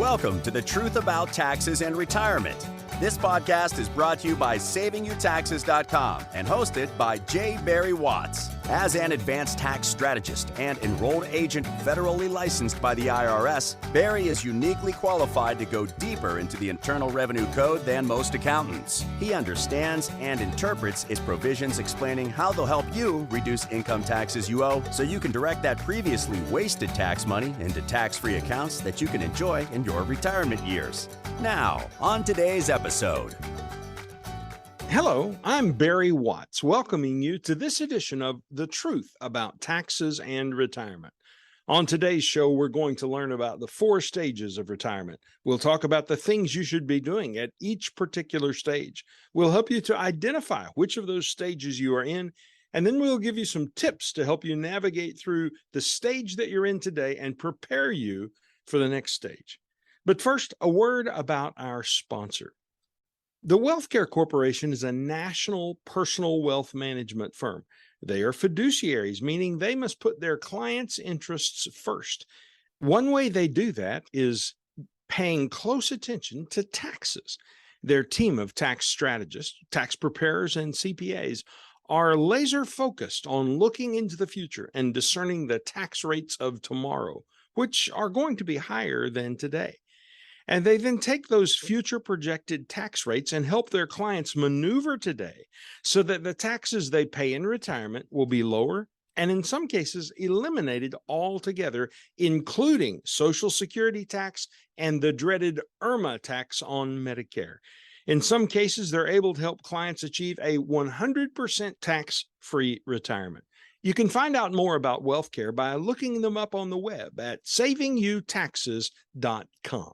Welcome to The Truth About Taxes and Retirement. This podcast is brought to you by SavingYouTaxes.com and hosted by J. Barry Watts. As an advanced tax strategist and enrolled agent federally licensed by the IRS, Barry is uniquely qualified to go deeper into the Internal Revenue Code than most accountants. He understands and interprets its provisions explaining how they'll help you reduce income taxes you owe so you can direct that previously wasted tax money into tax-free accounts that you can enjoy in your retirement years. Now, on today's episode. Hello, I'm Barry Watts, welcoming you to this edition of The Truth About Taxes and Retirement. On today's show, we're going to learn about the 4 stages of retirement. We'll talk about the things you should be doing at each particular stage. We'll help you to identify which of those stages you are in, and then we'll give you some tips to help you navigate through the stage that you're in today and prepare you for the next stage. But first, a word about our sponsor. The WealthCare Corporation is a national personal wealth management firm. They are fiduciaries, meaning they must put their clients' interests first. One way they do that is paying close attention to taxes. Their team of tax strategists, tax preparers, and CPAs are laser focused on looking into the future and discerning the tax rates of tomorrow, which are going to be higher than today. And they then take those future projected tax rates and help their clients maneuver today so that the taxes they pay in retirement will be lower and in some cases eliminated altogether, including Social Security tax and the dreaded IRMAA tax on Medicare. In some cases, they're able to help clients achieve a 100% tax-free retirement. You can find out more about WealthCare by looking them up on the web at SavingYouTaxes.com.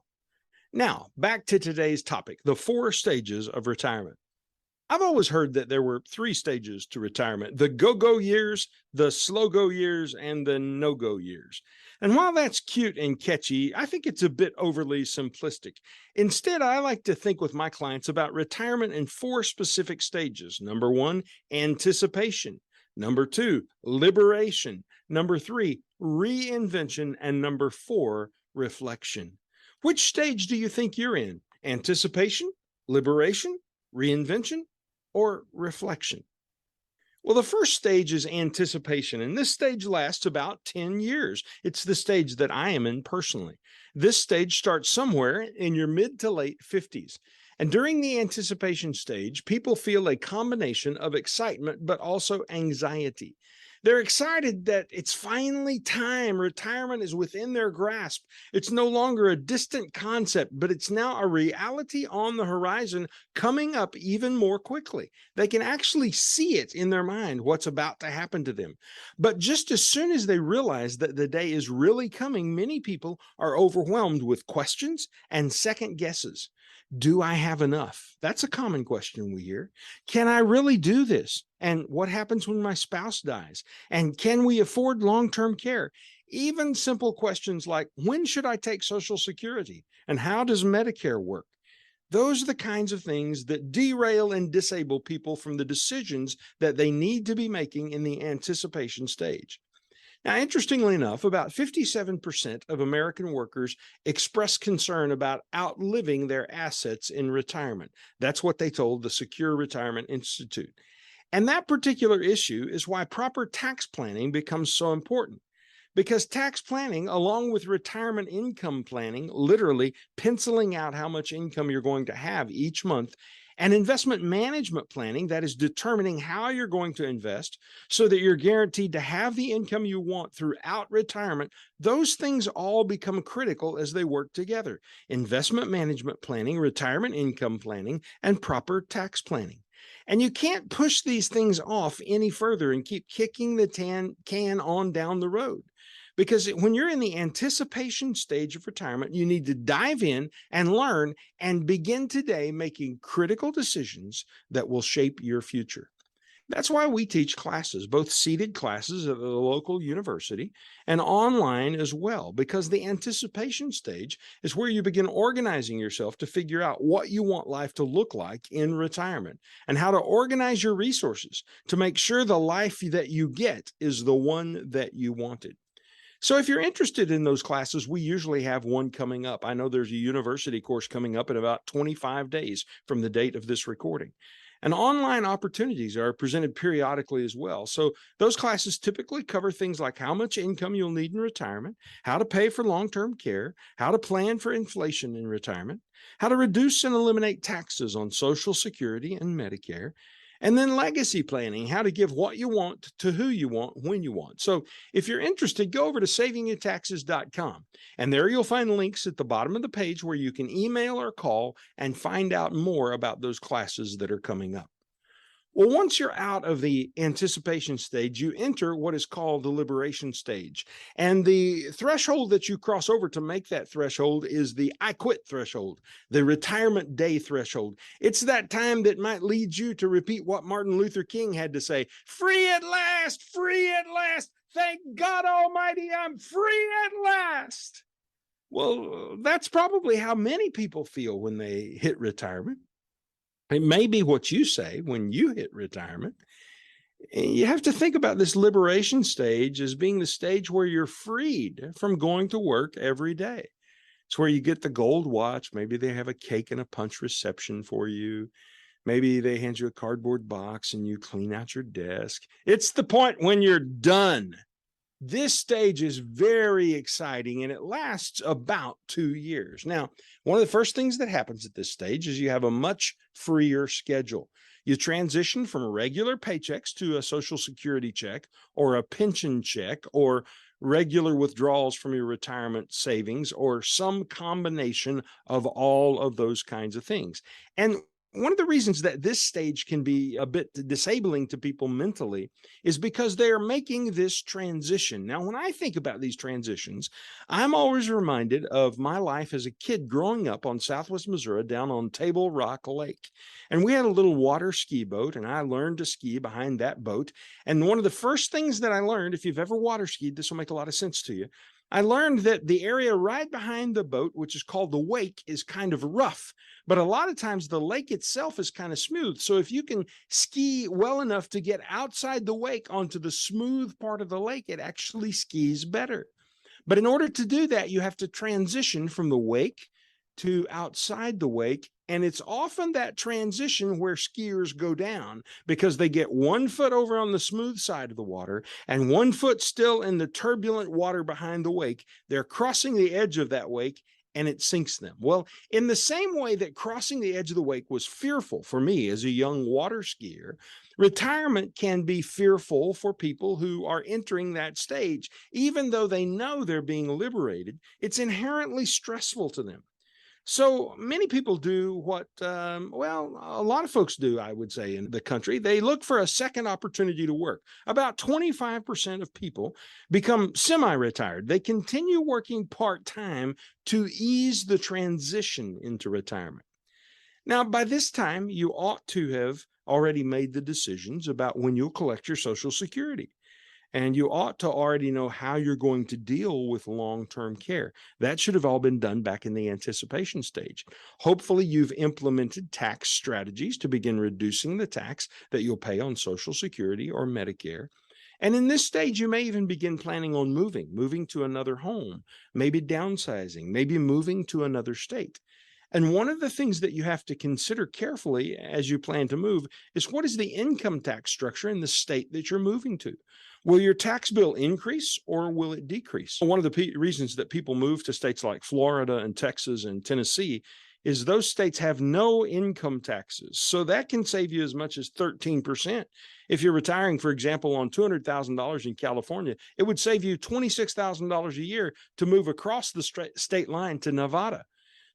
Now, back to today's topic, the 4 stages of retirement. I've always heard that there were 3 stages to retirement: the go-go years, the slow-go years, and the no-go years. And while that's cute and catchy, I think it's a bit overly simplistic. Instead, I like to think with my clients about retirement in 4 specific stages. Number 1, anticipation. Number 2, liberation. Number 3, reinvention. And number 4, reflection. Which stage do you think you're in? Anticipation, liberation, reinvention, or reflection? Well, the first stage is anticipation, and this stage lasts about 10 years. It's the stage that I am in personally. This stage starts somewhere in your mid to late 50s. And during the anticipation stage, people feel a combination of excitement, but also anxiety. They're excited that it's finally time. Retirement is within their grasp. It's no longer a distant concept, but it's now a reality on the horizon, coming up even more quickly. They can actually see it in their mind, what's about to happen to them. But just as soon as they realize that the day is really coming, many people are overwhelmed with questions and second guesses. Do I have enough? That's a common question we hear. Can I really do this? And what happens when my spouse dies? And can we afford long-term care? Even simple questions like, when should I take Social Security? And how does Medicare work? Those are the kinds of things that derail and disable people from the decisions that they need to be making in the anticipation stage. Now, interestingly enough, about 57% of American workers express concern about outliving their assets in retirement. That's what they told the Secure Retirement Institute. And that particular issue is why proper tax planning becomes so important. Because tax planning, along with retirement income planning, literally penciling out how much income you're going to have each month, and investment management planning, that is determining how you're going to invest so that you're guaranteed to have the income you want throughout retirement, those things all become critical as they work together. Investment management planning, retirement income planning, and proper tax planning. And you can't push these things off any further and keep kicking the can on down the road. Because when you're in the anticipation stage of retirement, you need to dive in and learn and begin today making critical decisions that will shape your future. That's why we teach classes, both seated classes at the local university and online as well, because the anticipation stage is where you begin organizing yourself to figure out what you want life to look like in retirement and how to organize your resources to make sure the life that you get is the one that you wanted. So if you're interested in those classes, we usually have one coming up. I know there's a university course coming up in about 25 days from the date of this recording. And online opportunities are presented periodically as well. So those classes typically cover things like how much income you'll need in retirement, how to pay for long-term care, how to plan for inflation in retirement, how to reduce and eliminate taxes on Social Security and Medicare, and then legacy planning, how to give what you want to who you want when you want. So if you're interested, go over to savingyoutaxes.com, and there you'll find links at the bottom of the page where you can email or call and find out more about those classes that are coming up. Well, once you're out of the anticipation stage, you enter what is called the liberation stage. And the threshold that you cross over to make that threshold is the I quit threshold, the retirement day threshold. It's that time that might lead you to repeat what Martin Luther King had to say, free at last, free at last. Thank God Almighty, I'm free at last. Well, that's probably how many people feel when they hit retirement. It may be what you say when you hit retirement. You have to think about this liberation stage as being the stage where you're freed from going to work every day. It's where you get the gold watch. Maybe they have a cake and a punch reception for you. Maybe they hand you a cardboard box and you clean out your desk. It's the point when you're done. This stage is very exciting and it lasts about 2 years. Now, one of the first things that happens at this stage is you have a much freer schedule. You transition from regular paychecks to a Social Security check or a pension check or regular withdrawals from your retirement savings or some combination of all of those kinds of things. And one of the reasons that this stage can be a bit disabling to people mentally is because they are making this transition. Now, when I think about these transitions, I'm always reminded of my life as a kid growing up on Southwest Missouri down on Table Rock Lake. And we had a little water ski boat, and I learned to ski behind that boat. And one of the first things that I learned, if you've ever water skied, this will make a lot of sense to you. I learned that the area right behind the boat, which is called the wake, is kind of rough, but a lot of times the lake itself is kind of smooth. So if you can ski well enough to get outside the wake onto the smooth part of the lake, it actually skis better. But in order to do that, you have to transition from the wake to outside the wake. And it's often that transition where skiers go down because they get 1 foot over on the smooth side of the water and 1 foot still in the turbulent water behind the wake. They're crossing the edge of that wake and it sinks them. Well, in the same way that crossing the edge of the wake was fearful for me as a young water skier, retirement can be fearful for people who are entering that stage. Even though they know they're being liberated, it's inherently stressful to them. So many people do what, a lot of folks do, I would say, in the country. They look for a second opportunity to work. About 25% of people become semi-retired. They continue working part-time to ease the transition into retirement. Now, by this time, you ought to have already made the decisions about when you'll collect your Social Security. And you ought to already know how you're going to deal with long-term care. That should have all been done back in the anticipation stage. Hopefully, you've implemented tax strategies to begin reducing the tax that you'll pay on Social Security or Medicare. And in this stage, you may even begin planning on moving to another home, maybe downsizing, maybe moving to another state. And one of the things that you have to consider carefully as you plan to move is what is the income tax structure in the state that you're moving to? Will your tax bill increase or will it decrease? One of the reasons that people move to states like Florida and Texas and Tennessee is those states have no income taxes. So that can save you as much as 13%. If you're retiring, for example, on $200,000 in California, it would save you $26,000 a year to move across the state line to Nevada.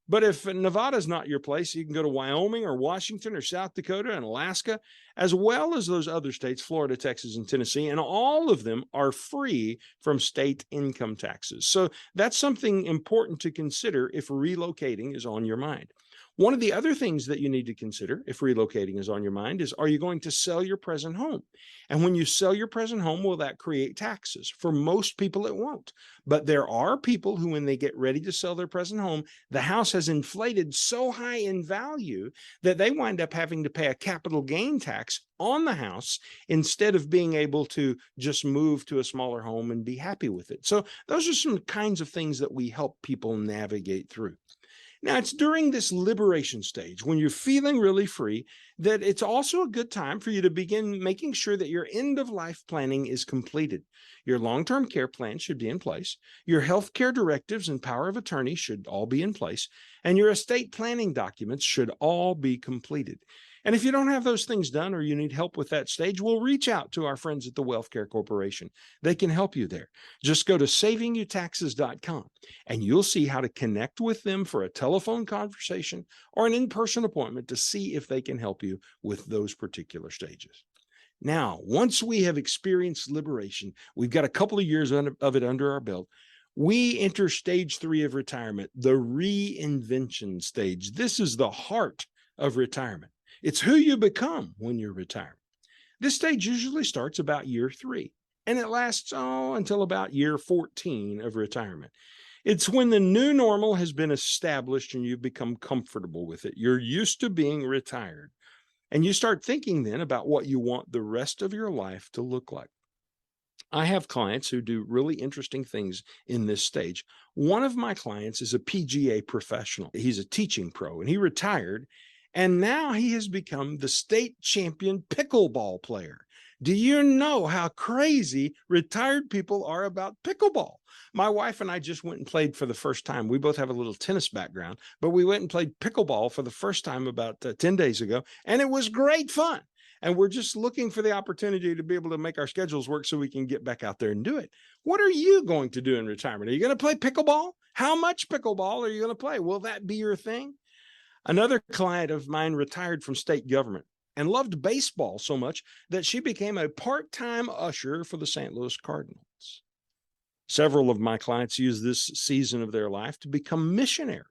But if Nevada's not your place, you can go to Wyoming or Washington or South Dakota and Alaska, as well as those other states, Florida, Texas, and Tennessee, and all of them are free from state income taxes. So that's something important to consider if relocating is on your mind. One of the other things that you need to consider if relocating is on your mind is, are you going to sell your present home? And when you sell your present home, will that create taxes? For most people, it won't. But there are people who, when they get ready to sell their present home, the house has inflated so high in value that they wind up having to pay a capital gain tax on the house instead of being able to just move to a smaller home and be happy with it. So those are some kinds of things that we help people navigate through. Now, it's during this liberation stage, when you're feeling really free, that it's also a good time for you to begin making sure that your end-of-life planning is completed. Your long-term care plan should be in place. Your health care directives and power of attorney should all be in place. And your estate planning documents should all be completed. And if you don't have those things done or you need help with that stage, we'll reach out to our friends at the Wealth Care Corporation. They can help you there. Just go to savingyoutaxes.com and you'll see how to connect with them for a telephone conversation or an in-person appointment to see if they can help you with those particular stages. Now, once we have experienced liberation, we've got a couple of years of it under our belt, we enter stage 3 of retirement, the reinvention stage. This is the heart of retirement. It's who you become when you're retired. This stage usually starts about year 3, and it lasts until about year 14 of retirement. It's when the new normal has been established and you've become comfortable with it. You're used to being retired, and you start thinking then about what you want the rest of your life to look like. I have clients who do really interesting things in this stage. One of my clients is a PGA professional. He's a teaching pro, and he retired. And now he has become the state champion pickleball player. Do you know how crazy retired people are about pickleball? My wife and I just went and played for the first time. We both have a little tennis background, but we went and played pickleball for the first time about 10 days ago, and it was great fun. And we're just looking for the opportunity to be able to make our schedules work so we can get back out there and do it. What are you going to do in retirement? Are you going to play pickleball? How much pickleball are you going to play? Will that be your thing? Another client of mine retired from state government and loved baseball so much that she became a part-time usher for the St. Louis Cardinals. Several of my clients use this season of their life to become missionaries.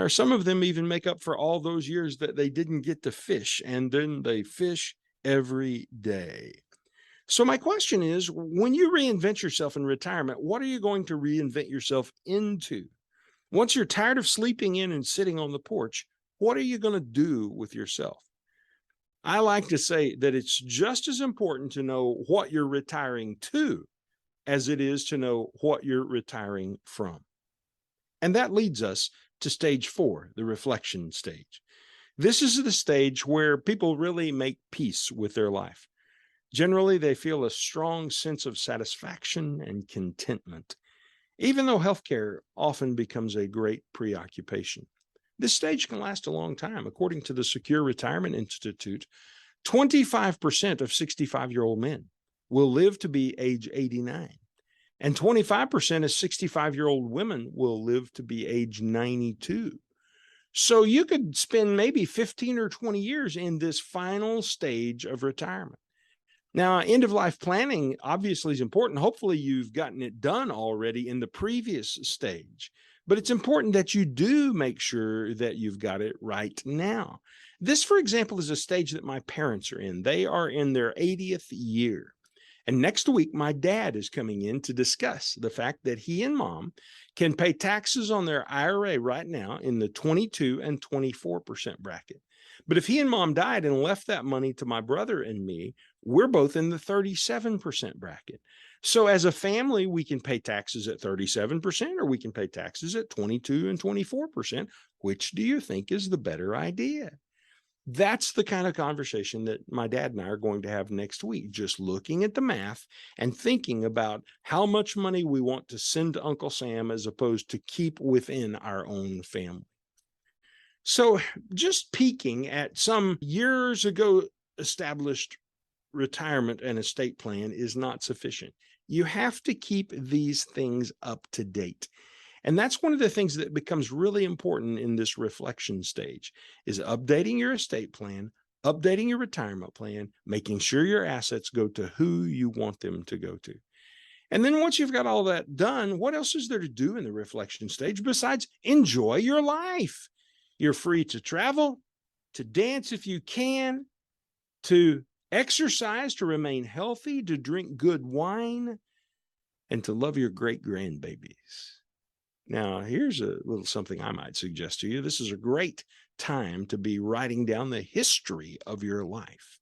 Some of them even make up for all those years that they didn't get to fish, and then they fish every day. So my question is, when you reinvent yourself in retirement, what are you going to reinvent yourself into? Once you're tired of sleeping in and sitting on the porch, what are you going to do with yourself? I like to say that it's just as important to know what you're retiring to as it is to know what you're retiring from. And that leads us to stage 4, the reflection stage. This is the stage where people really make peace with their life. Generally, they feel a strong sense of satisfaction and contentment, even though healthcare often becomes a great preoccupation. This stage can last a long time. According to the Secure Retirement Institute, 25% of 65-year-old men will live to be age 89, and 25% of 65-year-old women will live to be age 92. So you could spend maybe 15 or 20 years in this final stage of retirement. Now, end-of-life planning obviously is important. Hopefully you've gotten it done already in the previous stage, but it's important that you do make sure that you've got it right now. This, for example, is a stage that my parents are in. They are in their 80th year. And next week, my dad is coming in to discuss the fact that he and mom can pay taxes on their IRA right now in the 22 and 24% bracket. But if he and mom died and left that money to my brother and me, we're both in the 37% bracket. So as a family, we can pay taxes at 37% or we can pay taxes at 22 and 24%. Which do you think is the better idea? That's the kind of conversation that my dad and I are going to have next week, just looking at the math and thinking about how much money we want to send to Uncle Sam as opposed to keep within our own family. So just peeking at some years ago established retirement and estate plan is not sufficient. You have to keep these things up to date. And that's one of the things that becomes really important in this reflection stage, is updating your estate plan, updating your retirement plan, making sure your assets go to who you want them to go to. And then once you've got all that done, what else is there to do in the reflection stage besides enjoy your life? You're free to travel, to dance if you can, to exercise, to remain healthy, to drink good wine, and to love your great grandbabies. Now, here's a little something I might suggest to you. This is a great time to be writing down the history of your life.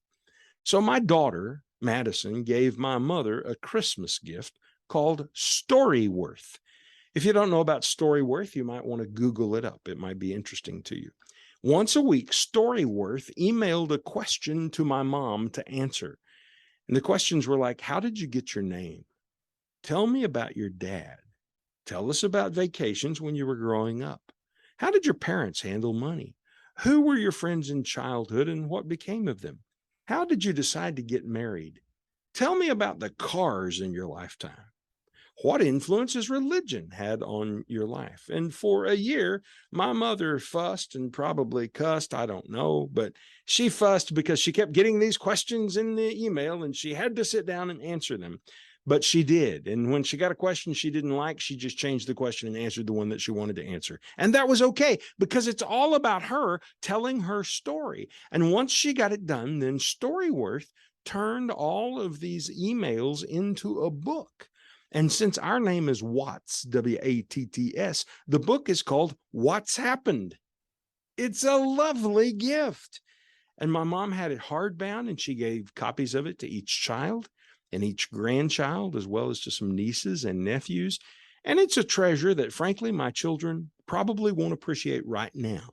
So my daughter, Madison, gave my mother a Christmas gift called Storyworth. If you don't know about Storyworth, you might want to Google it up. It might be interesting to you. Once a week, Storyworth emailed a question to my mom to answer. And the questions were like, how did you get your name? Tell me about your dad. Tell us about vacations when you were growing up. How did your parents handle money? Who were your friends in childhood and what became of them? How did you decide to get married? Tell me about the cars in your lifetime. What influence has religion had on your life? And for a year, my mother fussed and probably cussed, I don't know, but she fussed because she kept getting these questions in the email and she had to sit down and answer them. But she did. And when she got a question she didn't like, she just changed the question and answered the one that she wanted to answer. And that was okay, because it's all about her telling her story. And once she got it done, then Storyworth turned all of these emails into a book. And since our name is Watts, W-A-T-T-S, the book is called What's Happened. It's a lovely gift. And my mom had it hardbound, and she gave copies of it to each child and each grandchild, as well as to some nieces and nephews. And it's a treasure that, frankly, my children probably won't appreciate right now.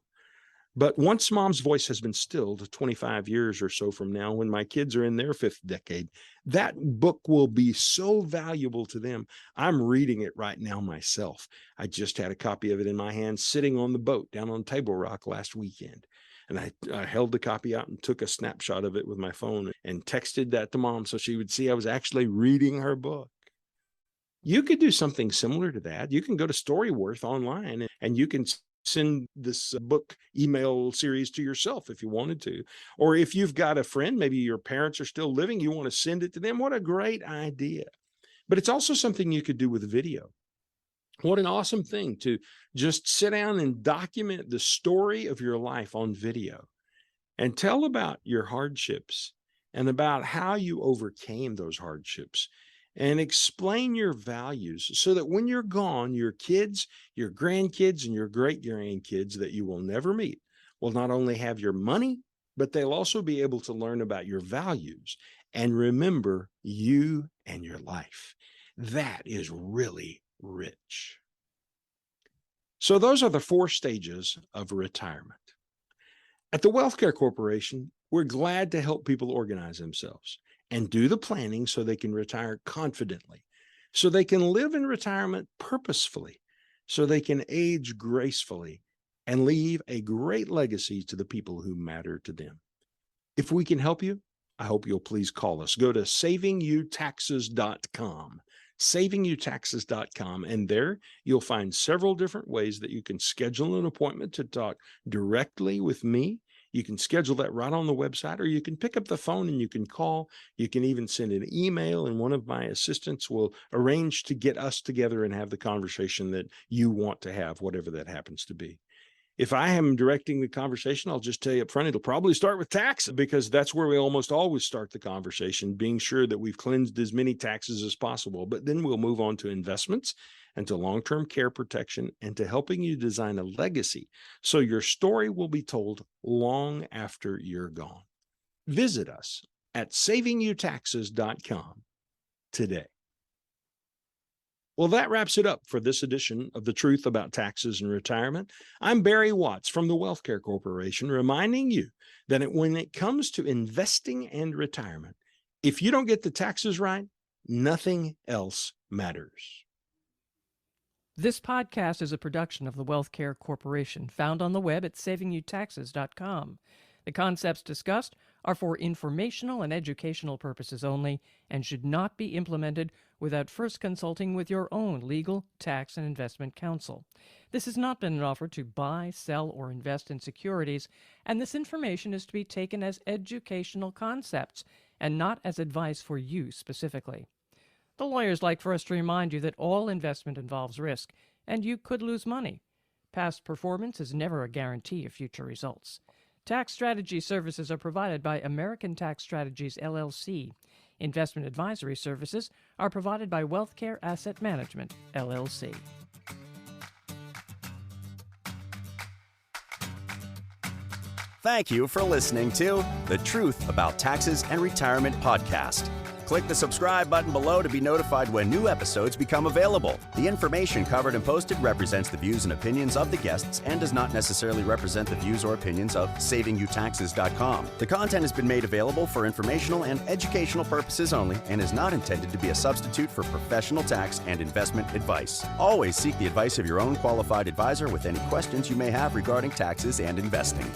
But once mom's voice has been stilled 25 years or so from now, when my kids are in their fifth decade, that book will be so valuable to them. I'm reading it right now myself. I just had a copy of it in my hand sitting on the boat down on Table Rock last weekend. And I held the copy out and took a snapshot of it with my phone and texted that to mom so she would see I was actually reading her book. You could do something similar to that. You can go to Storyworth online and you can send this book email series to yourself if you wanted to. Or if you've got a friend, maybe your parents are still living, you want to send it to them. What a great idea. But it's also something you could do with video. What an awesome thing to just sit down and document the story of your life on video and tell about your hardships and about how you overcame those hardships, and explain your values so that when you're gone, your kids, your grandkids, and your great-grandkids that you will never meet will not only have your money, but they'll also be able to learn about your values and remember you and your life. That is really rich. So those are the 4 stages of retirement. At the WealthCare Corporation, we're glad to help people organize themselves and do the planning so they can retire confidently, so they can live in retirement purposefully, so they can age gracefully and leave a great legacy to the people who matter to them. If we can help you, I hope you'll please call us. Go to savingyouTaxes.com. savingyouTaxes.com, and there you'll find several different ways that you can schedule an appointment to talk directly with me. You can schedule that right on the website, or you can pick up the phone and you can call. You can even send an email, and one of my assistants will arrange to get us together and have the conversation that you want to have, whatever that happens to be. If I am directing the conversation, I'll just tell you up front, it'll probably start with tax, because that's where we almost always start the conversation, being sure that we've cleansed as many taxes as possible. But then we'll move on to investments and to long-term care protection and to helping you design a legacy so your story will be told long after you're gone. Visit us at savingyouTaxes.com today. Well, that wraps it up for this edition of The Truth About Taxes and Retirement. I'm Barry Watts from the WealthCare Corporation, reminding you that when it comes to investing and retirement, if you don't get the taxes right, nothing else matters. This podcast is a production of the WealthCare Corporation, found on the web at savingyouTaxes.com. The concepts discussed are for informational and educational purposes only and should not be implemented without first consulting with your own legal, tax, and investment counsel. This has not been an offer to buy, sell, or invest in securities, and this information is to be taken as educational concepts and not as advice for you specifically. The lawyers like for us to remind you that all investment involves risk, and you could lose money. Past performance is never a guarantee of future results. Tax strategy services are provided by American Tax Strategies, LLC. Investment advisory services are provided by WealthCare Asset Management, LLC. Thank you for listening to The Truth About Taxes and Retirement podcast. Click the subscribe button below to be notified when new episodes become available. The information covered and posted represents the views and opinions of the guests and does not necessarily represent the views or opinions of SavingYouTaxes.com. The content has been made available for informational and educational purposes only and is not intended to be a substitute for professional tax and investment advice. Always seek the advice of your own qualified advisor with any questions you may have regarding taxes and investing.